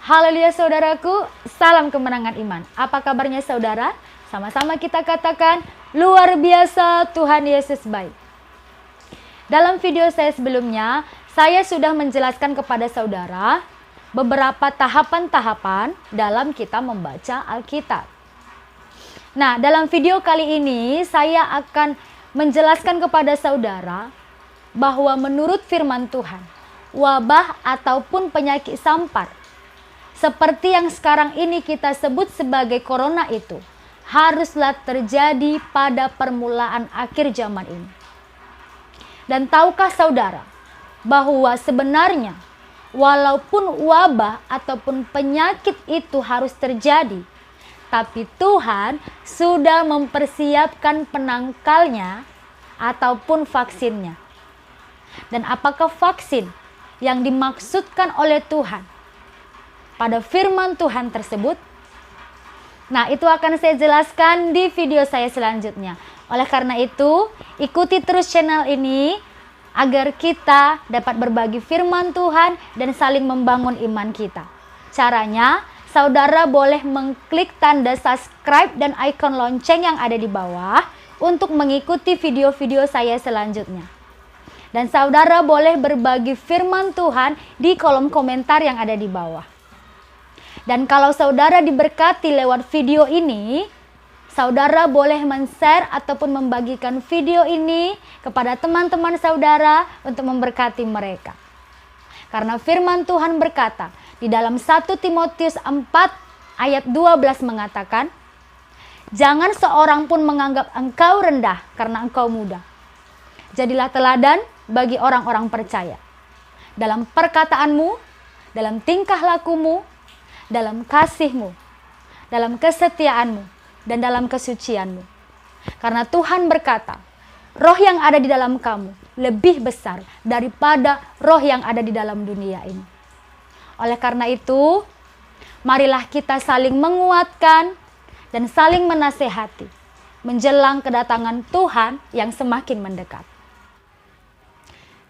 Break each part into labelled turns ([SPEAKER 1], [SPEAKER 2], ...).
[SPEAKER 1] Haleluya saudaraku, salam kemenangan iman. Apa kabarnya saudara? Sama-sama kita katakan, luar biasa Tuhan Yesus baik. Dalam video saya sebelumnya, saya sudah menjelaskan kepada saudara beberapa tahapan-tahapan dalam kita membaca Alkitab. Nah, dalam video kali ini saya akan menjelaskan kepada saudara bahwa menurut firman Tuhan, wabah ataupun penyakit sampar seperti yang sekarang ini kita sebut sebagai corona itu haruslah terjadi pada permulaan akhir zaman ini. Dan tahukah saudara bahwa sebenarnya walaupun wabah ataupun penyakit itu harus terjadi, tapi Tuhan sudah mempersiapkan penangkalnya ataupun vaksinnya. Dan apakah vaksin yang dimaksudkan oleh Tuhan pada firman Tuhan tersebut? Nah, itu akan saya jelaskan di video saya selanjutnya. Oleh karena itu, ikuti terus channel ini agar kita dapat berbagi firman Tuhan dan saling membangun iman kita. Caranya, saudara boleh mengklik tanda subscribe dan ikon lonceng yang ada di bawah untuk mengikuti video-video saya selanjutnya. Dan saudara boleh berbagi firman Tuhan di kolom komentar yang ada di bawah. Dan kalau saudara diberkati lewat video ini, saudara boleh men-share ataupun membagikan video ini kepada teman-teman saudara untuk memberkati mereka. Karena firman Tuhan berkata di dalam 1 Timotius 4 ayat 12 mengatakan, "Jangan seorang pun menganggap engkau rendah karena engkau muda. Jadilah teladan bagi orang-orang percaya dalam perkataanmu, dalam tingkah lakumu, dalam kasihmu, dalam kesetiaanmu, dan dalam kesucianmu. Karena Tuhan berkata, roh yang ada di dalam kamu lebih besar daripada roh yang ada di dalam dunia ini." Oleh karena itu, marilah kita saling menguatkan dan saling menasehati menjelang kedatangan Tuhan yang semakin mendekat.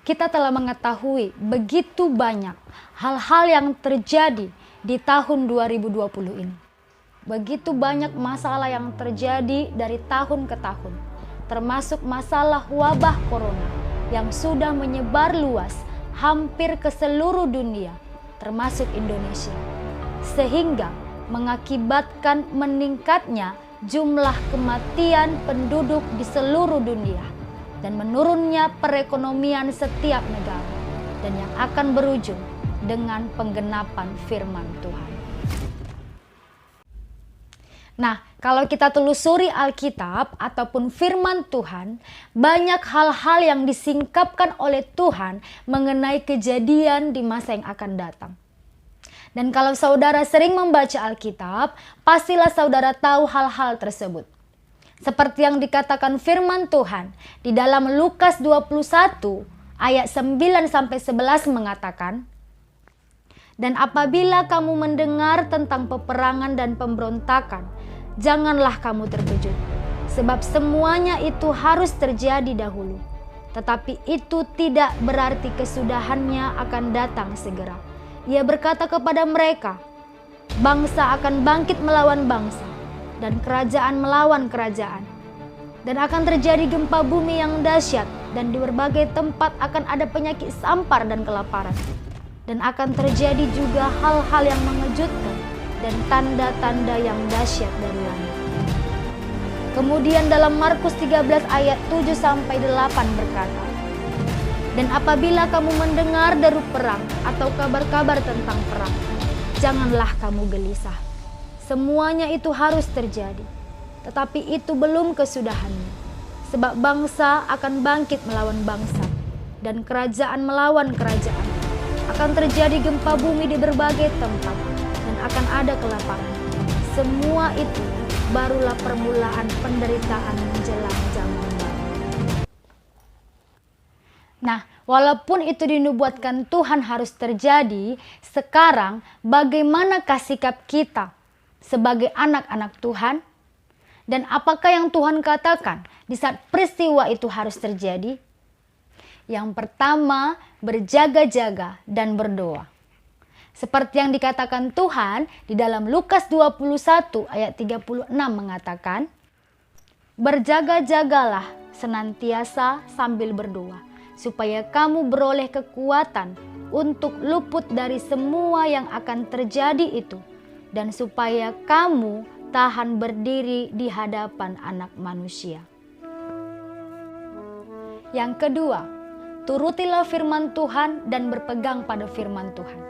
[SPEAKER 1] Kita telah mengetahui begitu banyak hal-hal yang terjadi di tahun 2020 ini. Begitu banyak masalah yang terjadi dari tahun ke tahun, termasuk masalah wabah corona yang sudah menyebar luas hampir ke seluruh dunia, termasuk Indonesia, sehingga mengakibatkan meningkatnya jumlah kematian penduduk di seluruh dunia dan menurunnya perekonomian setiap negara, dan yang akan berujung dengan penggenapan firman Tuhan. Nah, kalau kita telusuri Alkitab ataupun firman Tuhan, banyak hal-hal yang disingkapkan oleh Tuhan mengenai kejadian di masa yang akan datang. Dan kalau saudara sering membaca Alkitab, pastilah saudara tahu hal-hal tersebut. Seperti yang dikatakan firman Tuhan di dalam Lukas 21 ayat 9-11 mengatakan, "Dan apabila kamu mendengar tentang peperangan dan pemberontakan, janganlah kamu terkejut, sebab semuanya itu harus terjadi dahulu. Tetapi itu tidak berarti kesudahannya akan datang segera." Ia berkata kepada mereka, "Bangsa akan bangkit melawan bangsa, dan kerajaan melawan kerajaan. Dan akan terjadi gempa bumi yang dahsyat, dan di berbagai tempat akan ada penyakit sampar dan kelaparan. Dan akan terjadi juga hal-hal yang mengejutkan dan tanda-tanda yang dahsyat dari langit." Kemudian dalam Markus 13 ayat 7-8 berkata, "Dan apabila kamu mendengar deru perang atau kabar-kabar tentang perang, janganlah kamu gelisah. Semuanya itu harus terjadi, tetapi itu belum kesudahannya. Sebab bangsa akan bangkit melawan bangsa, dan kerajaan melawan kerajaan. Akan terjadi gempa bumi di berbagai tempat, dan akan ada kelaparan. Semua itu barulah permulaan penderitaan menjelang zaman baru." Nah, walaupun itu dinubuatkan Tuhan harus terjadi, sekarang bagaimanakah sikap kita sebagai anak-anak Tuhan? Dan apakah yang Tuhan katakan di saat peristiwa itu harus terjadi? Yang pertama, berjaga-jaga dan berdoa. Seperti yang dikatakan Tuhan di dalam Lukas 21 ayat 36 mengatakan, "Berjaga-jagalah senantiasa sambil berdoa, supaya kamu beroleh kekuatan untuk luput dari semua yang akan terjadi itu, dan supaya kamu tahan berdiri di hadapan Anak Manusia." Yang kedua, turutilah firman Tuhan dan berpegang pada firman Tuhan.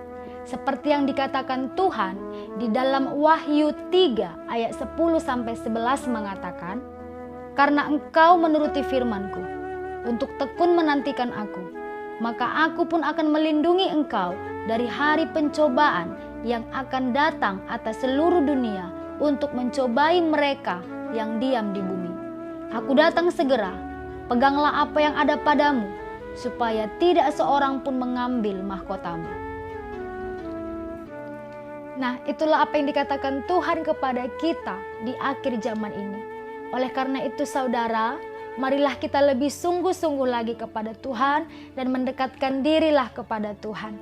[SPEAKER 1] Seperti yang dikatakan Tuhan di dalam Wahyu 3 ayat 10-11 mengatakan, "Karena engkau menuruti firman-Ku untuk tekun menantikan Aku, maka Aku pun akan melindungi engkau dari hari pencobaan yang akan datang atas seluruh dunia untuk mencobai mereka yang diam di bumi. Aku datang segera, peganglah apa yang ada padamu, supaya tidak seorang pun mengambil mahkotamu." Nah, itulah apa yang dikatakan Tuhan kepada kita di akhir zaman ini. Oleh karena itu saudara, marilah kita lebih sungguh-sungguh lagi kepada Tuhan dan mendekatkan dirilah kepada Tuhan.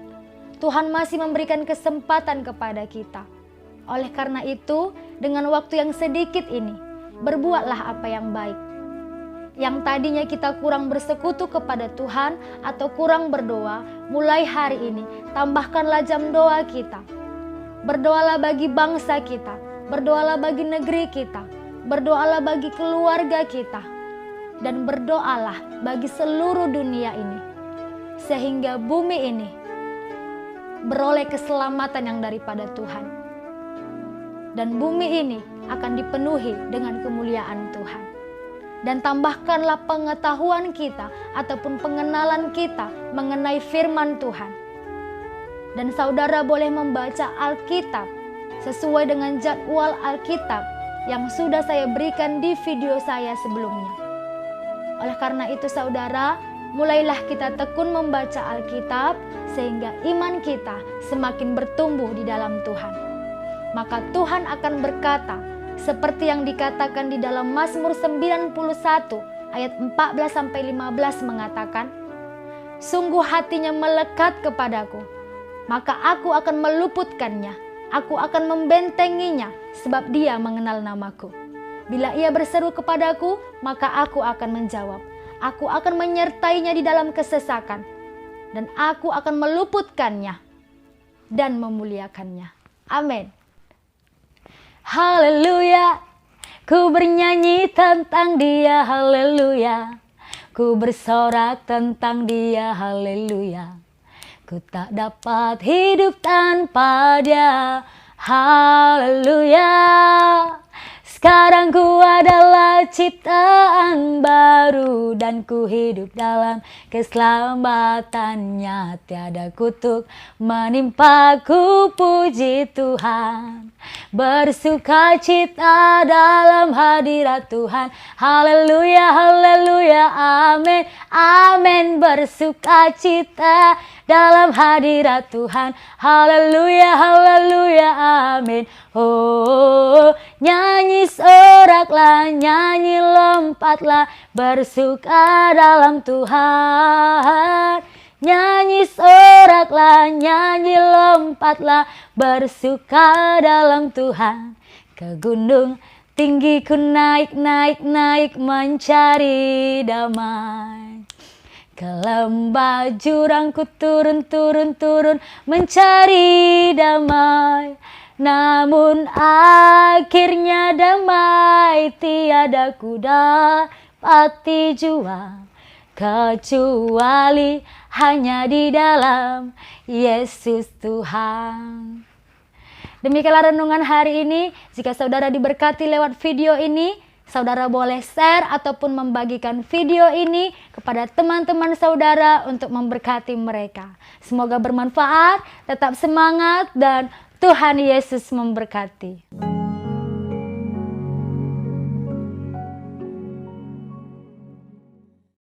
[SPEAKER 1] Tuhan masih memberikan kesempatan kepada kita. Oleh karena itu, dengan waktu yang sedikit ini, berbuatlah apa yang baik. Yang tadinya kita kurang bersekutu kepada Tuhan atau kurang berdoa, mulai hari ini tambahkanlah jam doa kita. Berdoalah bagi bangsa kita, berdoalah bagi negeri kita, berdoalah bagi keluarga kita, dan berdoalah bagi seluruh dunia ini, sehingga bumi ini beroleh keselamatan yang daripada Tuhan. Dan bumi ini akan dipenuhi dengan kemuliaan Tuhan. Dan tambahkanlah pengetahuan kita ataupun pengenalan kita mengenai firman Tuhan. Dan saudara boleh membaca Alkitab sesuai dengan jadwal Alkitab yang sudah saya berikan di video saya sebelumnya. Oleh karena itu saudara, mulailah kita tekun membaca Alkitab sehingga iman kita semakin bertumbuh di dalam Tuhan. Maka Tuhan akan berkata, seperti yang dikatakan di dalam Mazmur 91 ayat 14-15 mengatakan, "Sungguh hatinya melekat kepadaku, maka aku akan meluputkannya, aku akan membentenginya, sebab dia mengenal namaku. Bila ia berseru kepadaku, maka aku akan menjawab. Aku akan menyertainya di dalam kesesakan, dan aku akan meluputkannya dan memuliakannya." Amin. Haleluya, ku bernyanyi tentang dia, haleluya. Ku bersorak tentang dia, haleluya. Ku tak dapat hidup tanpa dia, haleluya. Sekarang ku adalah ciptaan baru dan ku hidup dalam keselamatannya. Tiada kutuk menimpaku, puji Tuhan. Bersukacita dalam hadirat Tuhan. Haleluya, haleluya, amin, amin. Bersukacita dalam hadirat Tuhan. Haleluya, haleluya, amin. Oh, nyanyi soraklah, nyanyi lompatlah, bersuka dalam Tuhan. Nyanyi soraklah, nyanyi lompatlah, bersuka dalam Tuhan. Ke gunung tinggi ku naik, naik, naik, mencari damai. Ke lembah jurang ku turun, turun, turun, mencari damai. Namun akhirnya damai tiada ku dapati jua, kecuali hanya di dalam Yesus Tuhan. Demikianlah renungan hari ini. Jika saudara diberkati lewat video ini, saudara boleh share ataupun membagikan video ini kepada teman-teman saudara untuk memberkati mereka. Semoga bermanfaat, tetap semangat, dan Tuhan Yesus memberkati.